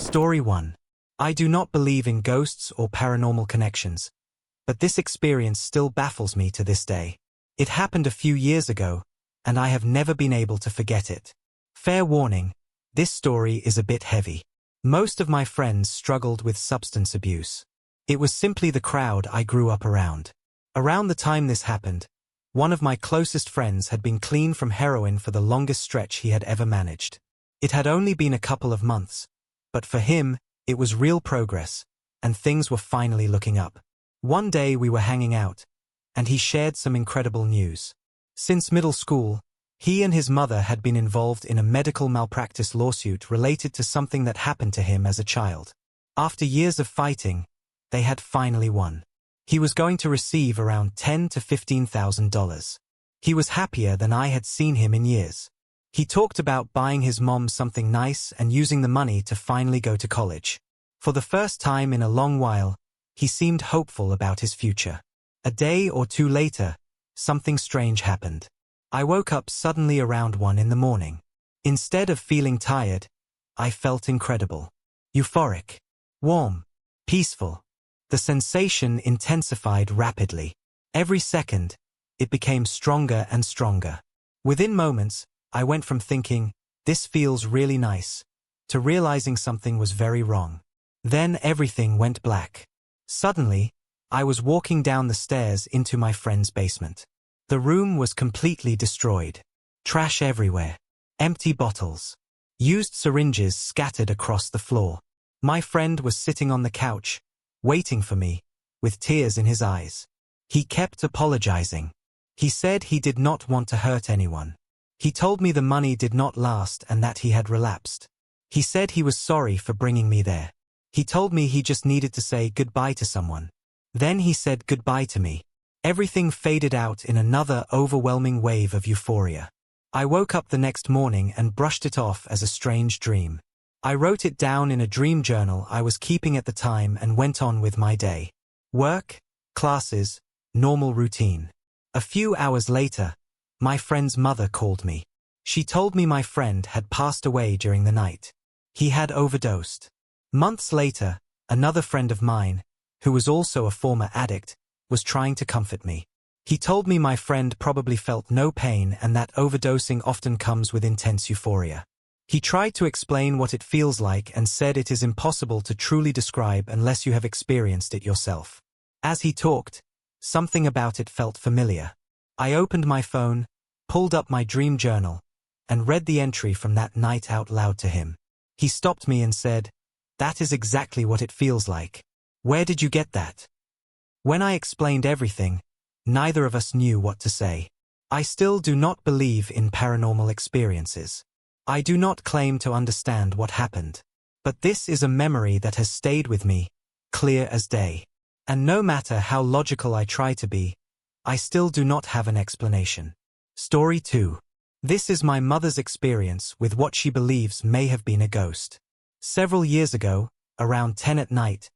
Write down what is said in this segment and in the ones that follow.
Story 1. I do not believe in ghosts or paranormal connections, but this experience still baffles me to this day. It happened a few years ago, and I have never been able to forget it. Fair warning, this story is a bit heavy. Most of my friends struggled with substance abuse. It was simply the crowd I grew up around. Around the time this happened, one of my closest friends had been clean from heroin for the longest stretch he had ever managed. It had only been a couple of months, but for him, it was real progress, and things were finally looking up. One day we were hanging out, and he shared some incredible news. Since middle school, he and his mother had been involved in a medical malpractice lawsuit related to something that happened to him as a child. After years of fighting, they had finally won. He was going to receive around $10,000 to $15,000. He was happier than I had seen him in years. He talked about buying his mom something nice and using the money to finally go to college. For the first time in a long while, he seemed hopeful about his future. A day or two later, something strange happened. I woke up suddenly around 1 in the morning. Instead of feeling tired, I felt incredible. Euphoric. Warm. Peaceful. The sensation intensified rapidly. Every second, it became stronger and stronger. Within moments, I went from thinking, this feels really nice, to realizing something was very wrong. Then everything went black. Suddenly, I was walking down the stairs into my friend's basement. The room was completely destroyed. Trash everywhere. Empty bottles. Used syringes scattered across the floor. My friend was sitting on the couch, waiting for me, with tears in his eyes. He kept apologizing. He said he did not want to hurt anyone. He told me the money did not last and that he had relapsed. He said he was sorry for bringing me there. He told me he just needed to say goodbye to someone. Then he said goodbye to me. Everything faded out in another overwhelming wave of euphoria. I woke up the next morning and brushed it off as a strange dream. I wrote it down in a dream journal I was keeping at the time and went on with my day. Work, classes, normal routine. A few hours later, my friend's mother called me. She told me my friend had passed away during the night. He had overdosed. Months later, another friend of mine, who was also a former addict, was trying to comfort me. He told me my friend probably felt no pain and that overdosing often comes with intense euphoria. He tried to explain what it feels like and said it is impossible to truly describe unless you have experienced it yourself. As he talked, something about it felt familiar. I opened my phone, pulled up my dream journal, and read the entry from that night out loud to him. He stopped me and said, "That is exactly what it feels like. Where did you get that?" When I explained everything, neither of us knew what to say. I still do not believe in paranormal experiences. I do not claim to understand what happened. But this is a memory that has stayed with me, clear as day. And no matter how logical I try to be, I still do not have an explanation. Story 2. This is my mother's experience with what she believes may have been a ghost. Several years ago, around 10 at night,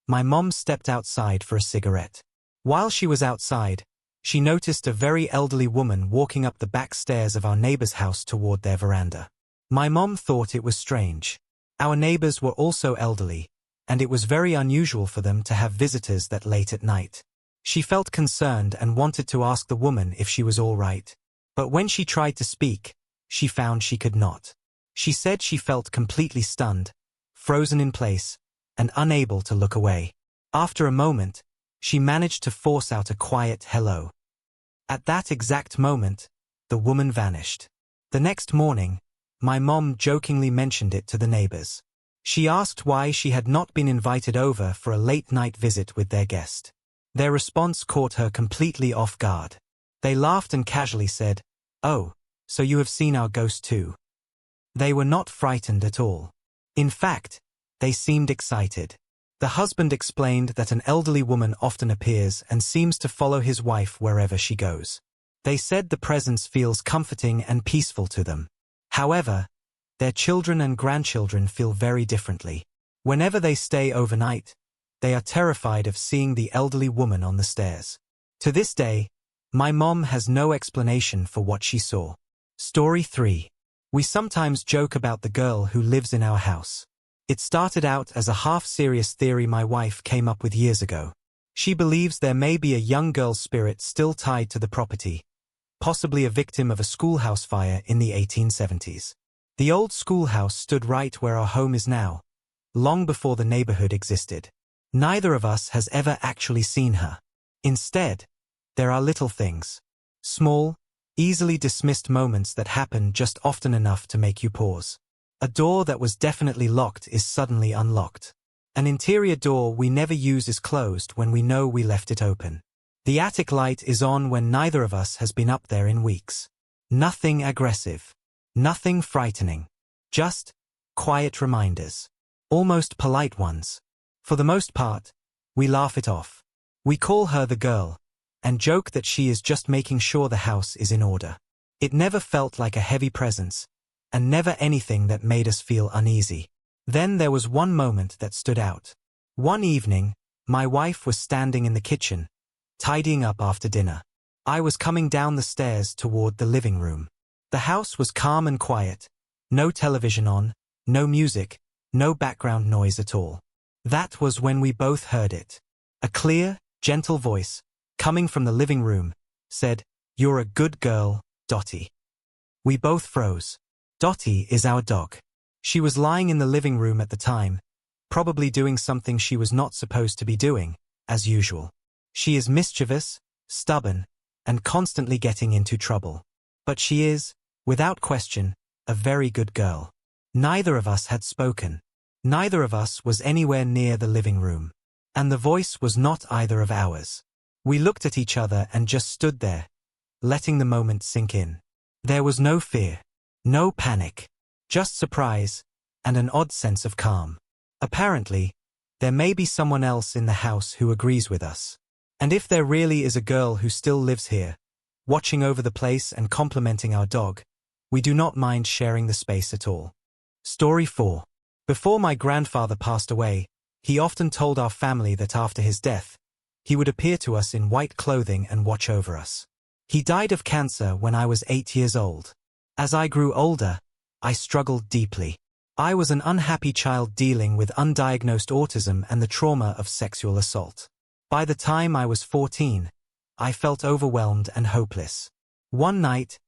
my mom stepped outside for a cigarette. While she was outside, she noticed a very elderly woman walking up the back stairs of our neighbor's house toward their veranda. My mom thought it was strange. Our neighbors were also elderly, and it was very unusual for them to have visitors that late at night. She felt concerned and wanted to ask the woman if she was all right. But when she tried to speak, she found she could not. She said she felt completely stunned, frozen in place, and unable to look away. After a moment, she managed to force out a quiet hello. At that exact moment, the woman vanished. The next morning, my mom jokingly mentioned it to the neighbors. She asked why she had not been invited over for a late-night visit with their guest. Their response caught her completely off guard. They laughed and casually said, "Oh, so you have seen our ghost too?" They were not frightened at all. In fact, they seemed excited. The husband explained that an elderly woman often appears and seems to follow his wife wherever she goes. They said the presence feels comforting and peaceful to them. However, their children and grandchildren feel very differently. Whenever they stay overnight, they are terrified of seeing the elderly woman on the stairs. To this day, my mom has no explanation for what she saw. Story 3. We sometimes joke about the girl who lives in our house. It started out as a half-serious theory my wife came up with years ago. She believes there may be a young girl's spirit still tied to the property, possibly a victim of a schoolhouse fire in the 1870s. The old schoolhouse stood right where our home is now, long before the neighborhood existed. Neither of us has ever actually seen her. Instead, there are little things. Small, easily dismissed moments that happen just often enough to make you pause. A door that was definitely locked is suddenly unlocked. An interior door we never use is closed when we know we left it open. The attic light is on when neither of us has been up there in weeks. Nothing aggressive. Nothing frightening. Just quiet reminders. Almost polite ones. For the most part, we laugh it off. We call her the girl, and joke that she is just making sure the house is in order. It never felt like a heavy presence, and never anything that made us feel uneasy. Then there was one moment that stood out. One evening, my wife was standing in the kitchen, tidying up after dinner. I was coming down the stairs toward the living room. The house was calm and quiet. No television on, no music, no background noise at all. That was when we both heard it. A clear, gentle voice, coming from the living room, said, "You're a good girl, Dottie." We both froze. Dottie is our dog. She was lying in the living room at the time, probably doing something she was not supposed to be doing, as usual. She is mischievous, stubborn, and constantly getting into trouble. But she is, without question, a very good girl. Neither of us had spoken. Neither of us was anywhere near the living room. And the voice was not either of ours. We looked at each other and just stood there, letting the moment sink in. There was no fear, no panic, just surprise, and an odd sense of calm. Apparently, there may be someone else in the house who agrees with us. And if there really is a girl who still lives here, watching over the place and complimenting our dog, we do not mind sharing the space at all. Story 4. Before my grandfather passed away, he often told our family that after his death, he would appear to us in white clothing and watch over us. He died of cancer when I was 8 years old. As I grew older, I struggled deeply. I was an unhappy child dealing with undiagnosed autism and the trauma of sexual assault. By the time I was 14, I felt overwhelmed and hopeless. One night,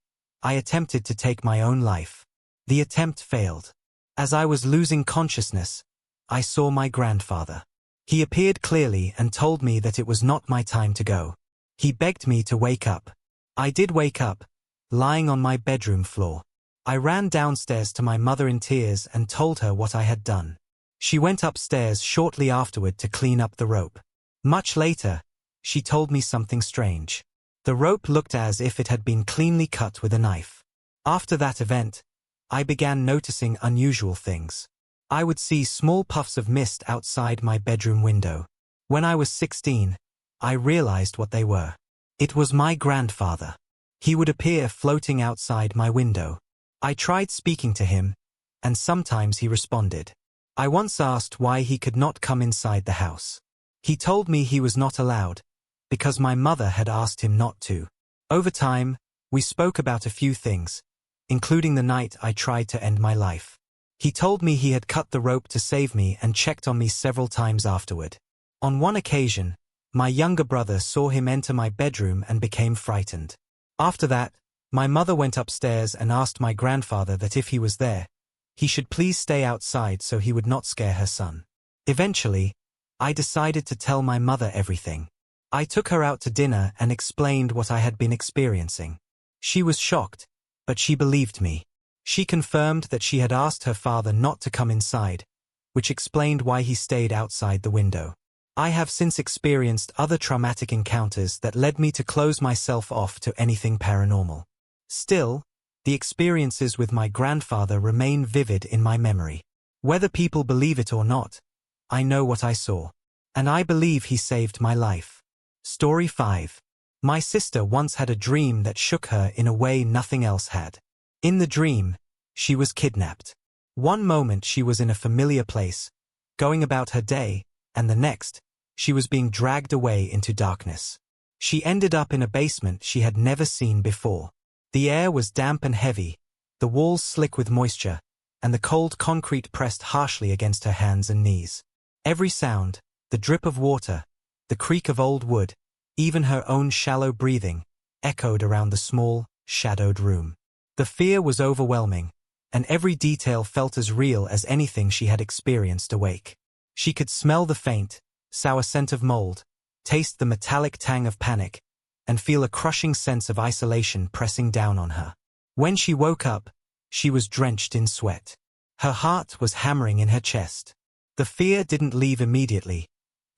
I attempted to take my own life. The attempt failed. As I was losing consciousness, I saw my grandfather. He appeared clearly and told me that it was not my time to go. He begged me to wake up. I did wake up, lying on my bedroom floor. I ran downstairs to my mother in tears and told her what I had done. She went upstairs shortly afterward to clean up the rope. Much later, she told me something strange. The rope looked as if it had been cleanly cut with a knife. After that event, I began noticing unusual things. I would see small puffs of mist outside my bedroom window. When I was 16, I realized what they were. It was my grandfather. He would appear floating outside my window. I tried speaking to him, and sometimes he responded. I once asked why he could not come inside the house. He told me he was not allowed, because my mother had asked him not to. Over time, we spoke about a few things, including the night I tried to end my life. He told me he had cut the rope to save me and checked on me several times afterward. On one occasion, my younger brother saw him enter my bedroom and became frightened. After that, my mother went upstairs and asked my grandfather that if he was there, he should please stay outside so he would not scare her son. Eventually, I decided to tell my mother everything. I took her out to dinner and explained what I had been experiencing. She was shocked, but she believed me. She confirmed that she had asked her father not to come inside, which explained why he stayed outside the window. I have since experienced other traumatic encounters that led me to close myself off to anything paranormal. Still, the experiences with my grandfather remain vivid in my memory. Whether people believe it or not, I know what I saw. And I believe he saved my life. Story 5. My sister once had a dream that shook her in a way nothing else had. In the dream, she was kidnapped. One moment she was in a familiar place, going about her day, and the next, she was being dragged away into darkness. She ended up in a basement she had never seen before. The air was damp and heavy, the walls slick with moisture, and the cold concrete pressed harshly against her hands and knees. Every sound, the drip of water, the creak of old wood, even her own shallow breathing, echoed around the small, shadowed room. The fear was overwhelming, and every detail felt as real as anything she had experienced awake. She could smell the faint, sour scent of mold, taste the metallic tang of panic, and feel a crushing sense of isolation pressing down on her. When she woke up, she was drenched in sweat. Her heart was hammering in her chest. The fear didn't leave immediately.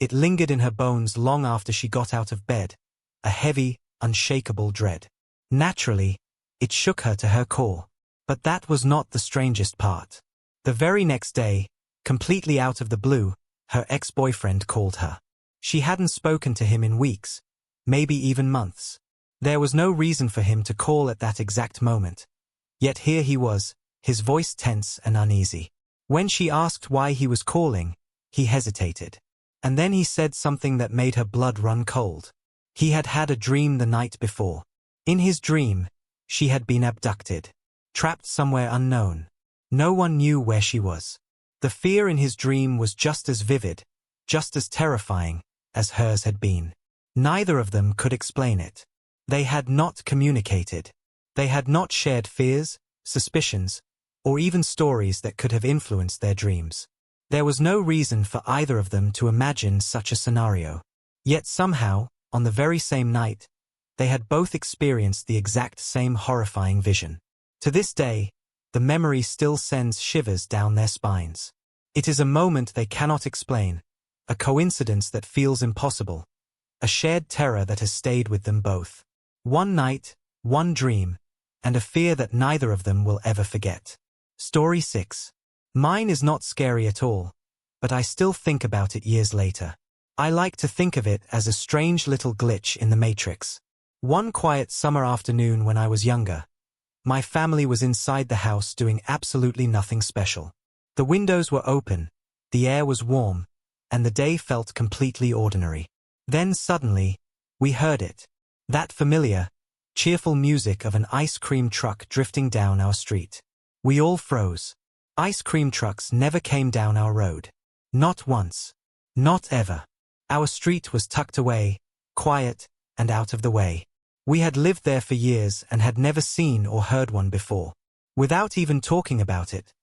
It lingered in her bones long after she got out of bed, a heavy, unshakable dread. Naturally, it shook her to her core. But that was not the strangest part. The very next day, completely out of the blue, her ex-boyfriend called her. She hadn't spoken to him in weeks, maybe even months. There was no reason for him to call at that exact moment. Yet here he was, his voice tense and uneasy. When she asked why he was calling, he hesitated. And then he said something that made her blood run cold. He had had a dream the night before. In his dream, she had been abducted, trapped somewhere unknown. No one knew where she was. The fear in his dream was just as vivid, just as terrifying, as hers had been. Neither of them could explain it. They had not communicated. They had not shared fears, suspicions, or even stories that could have influenced their dreams. There was no reason for either of them to imagine such a scenario. Yet somehow, on the very same night, they had both experienced the exact same horrifying vision. To this day, the memory still sends shivers down their spines. It is a moment they cannot explain, a coincidence that feels impossible, a shared terror that has stayed with them both. One night, one dream, and a fear that neither of them will ever forget. Story 6. Mine is not scary at all, but I still think about it years later. I like to think of it as a strange little glitch in the Matrix. One quiet summer afternoon when I was younger, my family was inside the house doing absolutely nothing special. The windows were open, the air was warm, and the day felt completely ordinary. Then suddenly, we heard it. That familiar, cheerful music of an ice cream truck drifting down our street. We all froze. Ice cream trucks never came down our road. Not once. Not ever. Our street was tucked away, quiet, and out of the way. We had lived there for years and had never seen or heard one before. Without even talking about it,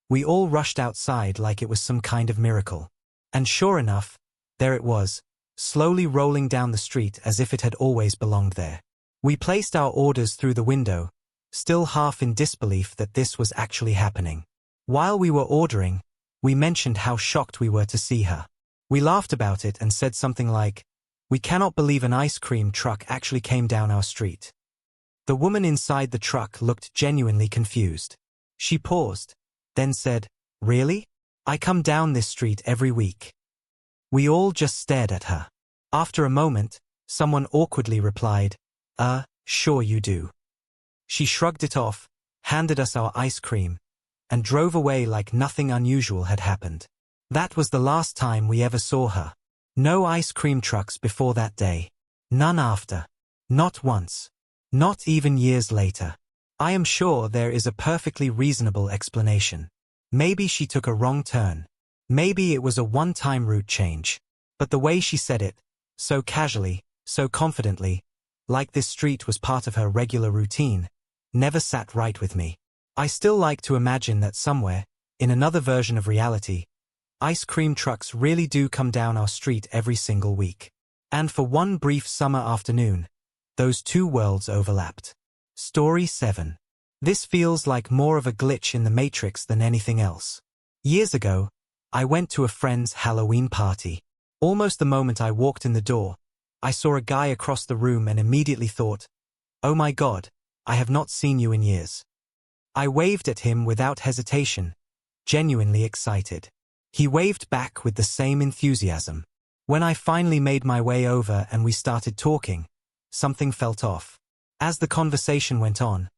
we all rushed outside like it was some kind of miracle. And sure enough, there it was, slowly rolling down the street as if it had always belonged there. We placed our orders through the window, still half in disbelief that this was actually happening. While we were ordering, we mentioned how shocked we were to see her. We laughed about it and said something like, "We cannot believe an ice cream truck actually came down our street." The woman inside the truck looked genuinely confused. She paused, then said, "Really? I come down this street every week." We all just stared at her. After a moment, someone awkwardly replied, Sure you do." She shrugged it off, handed us our ice cream, and drove away like nothing unusual had happened. That was the last time we ever saw her. No ice cream trucks before that day. None after. Not once. Not even years later. I am sure there is a perfectly reasonable explanation. Maybe she took a wrong turn. Maybe it was a one-time route change. But the way she said it, so casually, so confidently, like this street was part of her regular routine, never sat right with me. I still like to imagine that somewhere, in another version of reality, ice cream trucks really do come down our street every single week. And for one brief summer afternoon, those two worlds overlapped. Story 7. This feels like more of a glitch in the Matrix than anything else. Years ago, I went to a friend's Halloween party. Almost the moment I walked in the door, I saw a guy across the room and immediately thought, "Oh my God, I have not seen you in years." I waved at him without hesitation, genuinely excited. He waved back with the same enthusiasm. When I finally made my way over and we started talking, something felt off. As the conversation went on,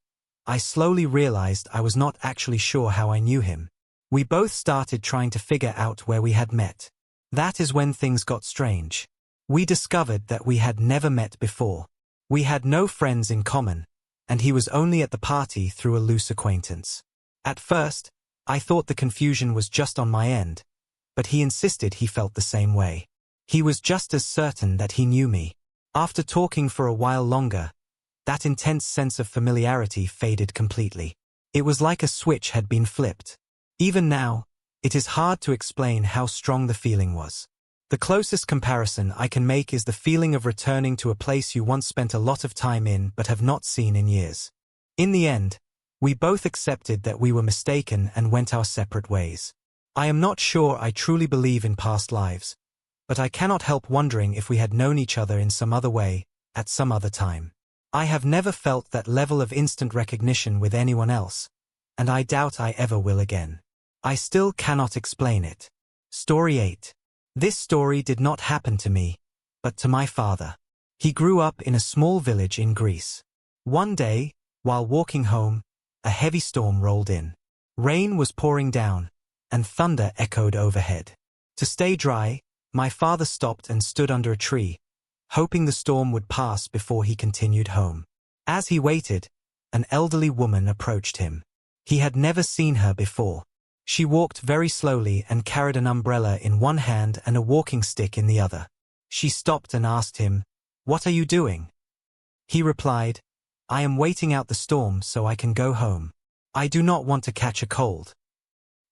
I slowly realized I was not actually sure how I knew him. We both started trying to figure out where we had met. That is when things got strange. We discovered that we had never met before. We had no friends in common, and he was only at the party through a loose acquaintance. At first, I thought the confusion was just on my end, but he insisted he felt the same way. He was just as certain that he knew me. After talking for a while longer, that intense sense of familiarity faded completely. It was like a switch had been flipped. Even now, it is hard to explain how strong the feeling was. The closest comparison I can make is the feeling of returning to a place you once spent a lot of time in but have not seen in years. In the end, we both accepted that we were mistaken and went our separate ways. I am not sure I truly believe in past lives, but I cannot help wondering if we had known each other in some other way, at some other time. I have never felt that level of instant recognition with anyone else, and I doubt I ever will again. I still cannot explain it. Story 8. This story did not happen to me, but to my father. He grew up in a small village in Greece. One day, while walking home, a heavy storm rolled in. Rain was pouring down, and thunder echoed overhead. To stay dry, my father stopped and stood under a tree, hoping the storm would pass before he continued home. As he waited, an elderly woman approached him. He had never seen her before. She walked very slowly and carried an umbrella in one hand and a walking stick in the other. She stopped and asked him, "What are you doing?" He replied, "I am waiting out the storm so I can go home. I do not want to catch a cold."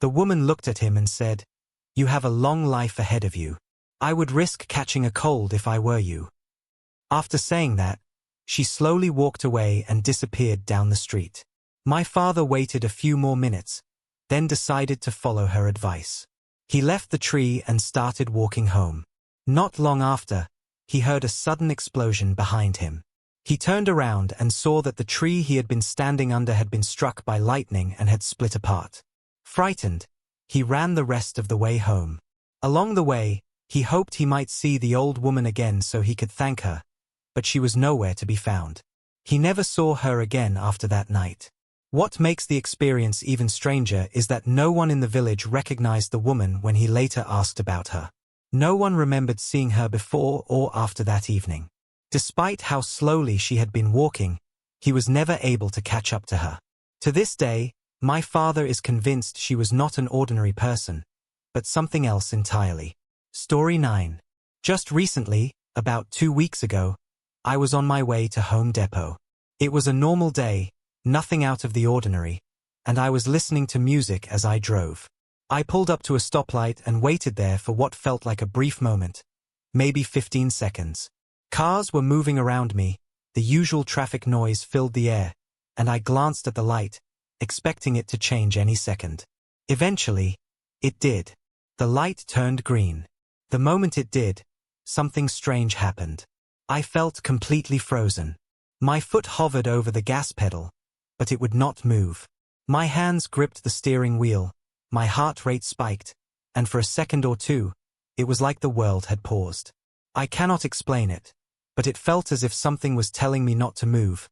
The woman looked at him and said, "You have a long life ahead of you. I would risk catching a cold if I were you." After saying that, she slowly walked away and disappeared down the street. My father waited a few more minutes, then decided to follow her advice. He left the tree and started walking home. Not long after, he heard a sudden explosion behind him. He turned around and saw that the tree he had been standing under had been struck by lightning and had split apart. Frightened, he ran the rest of the way home. Along the way, he hoped he might see the old woman again so he could thank her, but she was nowhere to be found. He never saw her again after that night. What makes the experience even stranger is that no one in the village recognized the woman when he later asked about her. No one remembered seeing her before or after that evening. Despite how slowly she had been walking, he was never able to catch up to her. To this day, my father is convinced she was not an ordinary person, but something else entirely. Story 9. Just recently, about 2 weeks ago, I was on my way to Home Depot. It was a normal day, nothing out of the ordinary, and I was listening to music as I drove. I pulled up to a stoplight and waited there for what felt like a brief moment, maybe 15 seconds. Cars were moving around me, the usual traffic noise filled the air, and I glanced at the light, expecting it to change any second. Eventually, it did. The light turned green. The moment it did, something strange happened. I felt completely frozen. My foot hovered over the gas pedal, but it would not move. My hands gripped the steering wheel, my heart rate spiked, and for a second or two, it was like the world had paused. I cannot explain it, but it felt as if something was telling me not to move,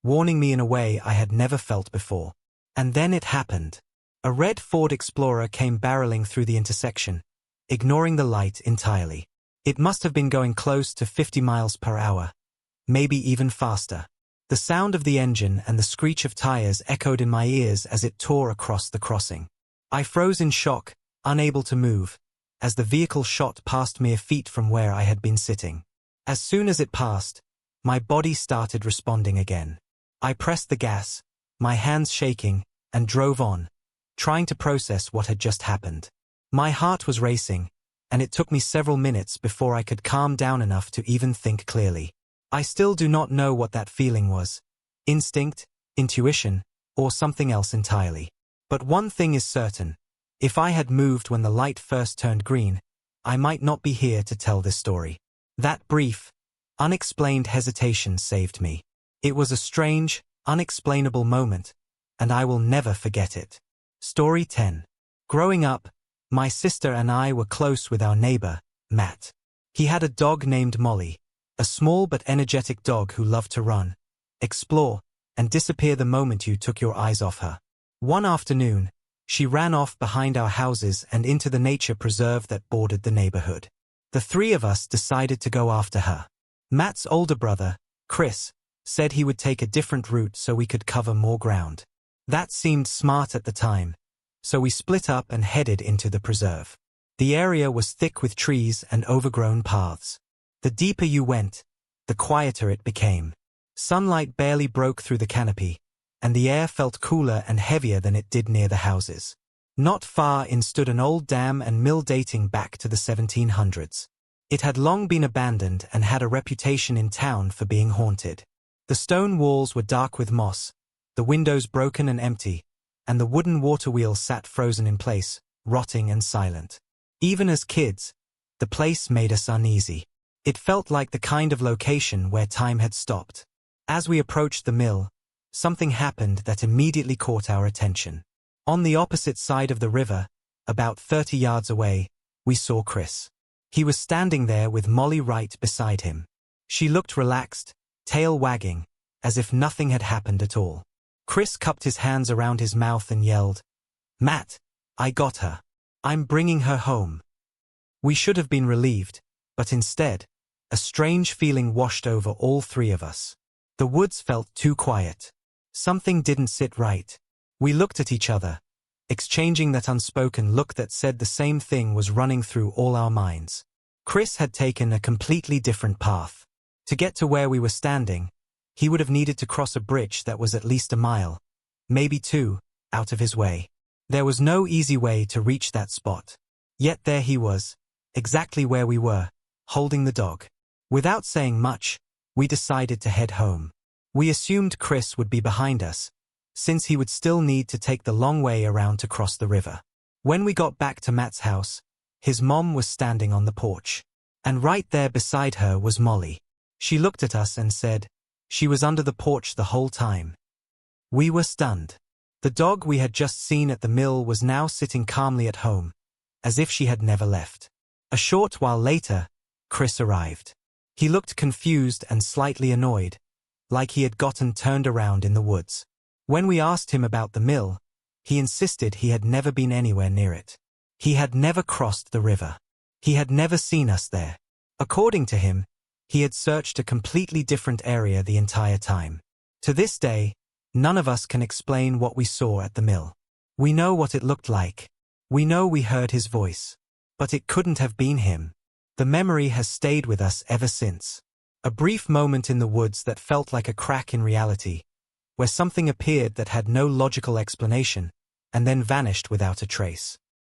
warning me in a way I had never felt before. And then it happened. A red Ford Explorer came barreling through the intersection, ignoring the light entirely. It must have been going close to 50 miles per hour, maybe even faster. The sound of the engine and the screech of tires echoed in my ears as it tore across the crossing. I froze in shock, unable to move, as the vehicle shot past mere feet from where I had been sitting. As soon as it passed, my body started responding again. I pressed the gas, my hands shaking, and drove on, trying to process what had just happened. My heart was racing, and it took me several minutes before I could calm down enough to even think clearly. I still do not know what that feeling was. Instinct, intuition, or something else entirely. But one thing is certain. If I had moved when the light first turned green, I might not be here to tell this story. That brief, unexplained hesitation saved me. It was a strange, unexplainable moment, and I will never forget it. Story 10. Growing up, my sister and I were close with our neighbor, Matt. He had a dog named Molly, a small but energetic dog who loved to run, explore, and disappear the moment you took your eyes off her. One afternoon, she ran off behind our houses and into the nature preserve that bordered the neighborhood. The three of us decided to go after her. Matt's older brother, Chris, said he would take a different route so we could cover more ground. That seemed smart at the time, so we split up and headed into the preserve. The area was thick with trees and overgrown paths. The deeper you went, the quieter it became. Sunlight barely broke through the canopy, and the air felt cooler and heavier than it did near the houses. Not far in stood an old dam and mill dating back to the 1700s. It had long been abandoned and had a reputation in town for being haunted. The stone walls were dark with moss, the windows broken and empty, and the wooden water wheel sat frozen in place, rotting and silent. Even as kids, the place made us uneasy. It felt like the kind of location where time had stopped. As we approached the mill, something happened that immediately caught our attention. On the opposite side of the river, about 30 yards away, we saw Chris. He was standing there with Molly right beside him. She looked relaxed, tail wagging, as if nothing had happened at all. Chris cupped his hands around his mouth and yelled, "Matt, I got her. I'm bringing her home." We should have been relieved, but instead, a strange feeling washed over all three of us. The woods felt too quiet. Something didn't sit right. We looked at each other, exchanging that unspoken look that said the same thing was running through all our minds. Chris had taken a completely different path. To get to where we were standing, he would have needed to cross a bridge that was at least a mile, maybe 2, out of his way. There was no easy way to reach that spot. Yet there he was, exactly where we were, holding the dog. Without saying much, we decided to head home. We assumed Chris would be behind us, since he would still need to take the long way around to cross the river. When we got back to Matt's house, his mom was standing on the porch. And right there beside her was Molly. She looked at us and said, "She was under the porch the whole time." We were stunned. The dog we had just seen at the mill was now sitting calmly at home, as if she had never left. A short while later, Chris arrived. He looked confused and slightly annoyed, like he had gotten turned around in the woods. When we asked him about the mill, he insisted he had never been anywhere near it. He had never crossed the river. He had never seen us there. According to him, he had searched a completely different area the entire time. To this day, none of us can explain what we saw at the mill. We know what it looked like. We know we heard his voice. But it couldn't have been him. The memory has stayed with us ever since. A brief moment in the woods that felt like a crack in reality, where something appeared that had no logical explanation, and then vanished without a trace.